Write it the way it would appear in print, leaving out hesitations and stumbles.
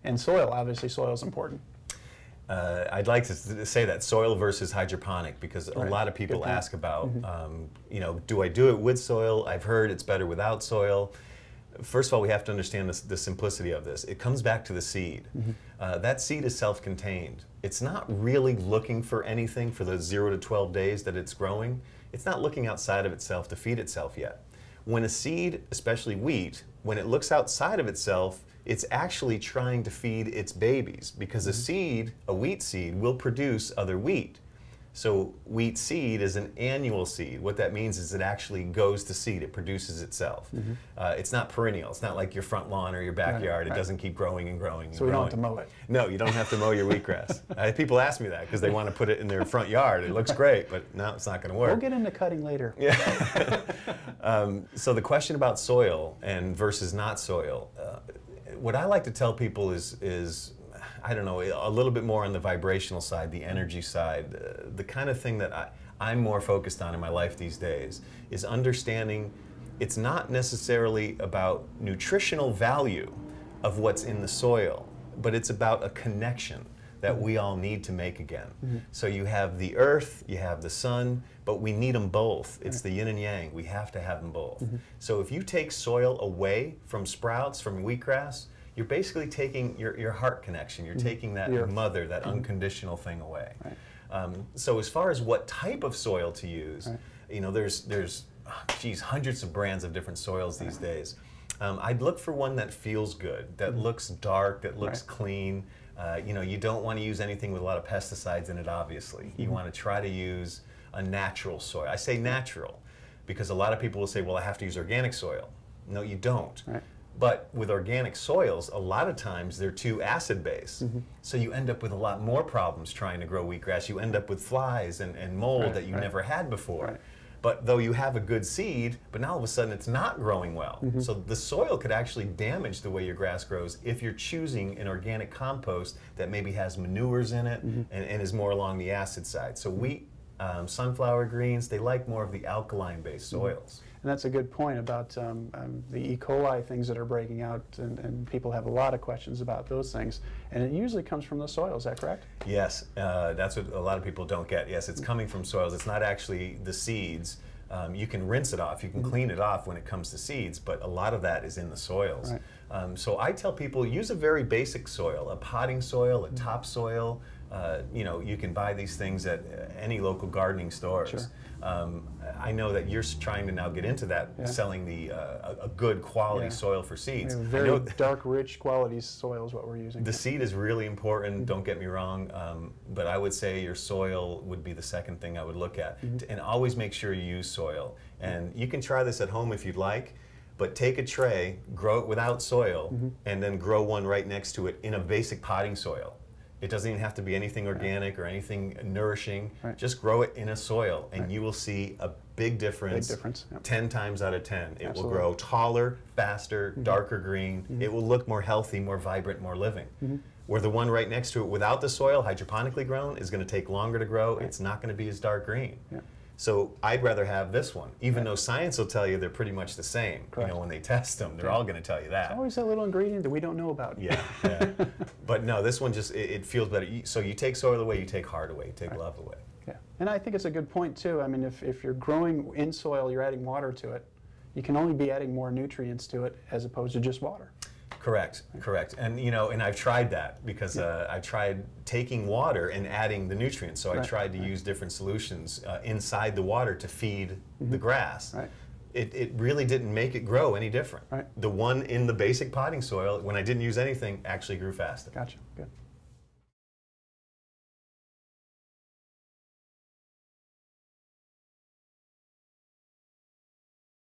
And soil, obviously soil is important. I'd like to say that soil versus hydroponic, because a lot of people ask about, you know, do I do it with soil? I've heard it's better without soil. First of all, we have to understand the simplicity of this. It comes back to the seed. That seed is self-contained. It's not really looking for anything for the 0 to 12 days that it's growing. It's not looking outside of itself to feed itself yet. When a seed, especially wheat, when it looks outside of itself, it's actually trying to feed its babies, because a seed, a wheat seed, will produce other wheat. So wheat seed is an annual seed. What that means is it actually goes to seed. It produces itself. It's not perennial. It's not like your front lawn or your backyard. It doesn't keep growing and growing and So we growing. don't have to mow it. No, you don't have to mow your wheatgrass. People ask me that because they want to put it in their front yard. It looks great, but no, it's not going to work. We'll get into cutting later. Yeah. So the question about soil and versus not soil, what I like to tell people is I don't know, a little bit more on the vibrational side, the energy side. The kind of thing that I'm more focused on in my life these days is understanding it's not necessarily about nutritional value of what's in the soil, but it's about a connection that we all need to make again. So you have the earth, you have the sun, but we need them both. It's the yin and yang. We have to have them both. So if you take soil away from sprouts, from wheatgrass, you're basically taking your heart connection. You're taking that mother, that unconditional thing away. So as far as what type of soil to use, you know, there's geez, hundreds of brands of different soils these days. I'd look for one that feels good, that looks dark, that looks clean. You know, you don't want to use anything with a lot of pesticides in it, obviously. You want to try to use a natural soil. I say natural because a lot of people will say, well, I have to use organic soil. No, you don't. But with organic soils, a lot of times they're too acid-based. So you end up with a lot more problems trying to grow wheatgrass. You end up with flies and mold that you never had before. But though you have a good seed, but now all of a sudden it's not growing well. So the soil could actually damage the way your grass grows if you're choosing an organic compost that maybe has manures in it and is more along the acid side. So wheat, sunflower greens, they like more of the alkaline-based soils. And that's a good point about the E. coli things that are breaking out, and people have a lot of questions about those things. And it usually comes from the soil, is that correct? Yes, that's what a lot of people don't get. Yes, it's coming from soils. It's not actually the seeds. You can rinse it off, you can clean it off when it comes to seeds, but a lot of that is in the soils. So I tell people, use a very basic soil, a potting soil, a topsoil. You know, you can buy these things at any local gardening stores. I know that you're trying to now get into that, selling a good quality soil for seeds. Very dark, rich quality soil is what we're using. The seed is really important, don't get me wrong, but I would say your soil would be the second thing I would look at. And always make sure you use soil. And you can try this at home if you'd like, but take a tray, grow it without soil, and then grow one right next to it in a basic potting soil. It doesn't even have to be anything organic or anything nourishing. Just grow it in a soil, and you will see a big difference. 10 times out of 10. It will grow taller, faster, darker green. It will look more healthy, more vibrant, more living. Where the one right next to it without the soil, hydroponically grown, is going to take longer to grow. It's not going to be as dark green. So I'd rather have this one, even though science will tell you they're pretty much the same. You know, when they test them, they're all going to tell you that. There's always that little ingredient that we don't know about. But no, this one just, it feels better. So you take soil away, you take heart away, you take love away. And I think it's a good point too. I mean, if you're growing in soil, you're adding water to it, you can only be adding more nutrients to it as opposed to just water. Correct, correct. And you know, and I've tried that because I tried taking water and adding the nutrients. So I tried to use different solutions inside the water to feed the grass. It really didn't make it grow any different. The one in the basic potting soil, when I didn't use anything, actually grew faster. Gotcha, good.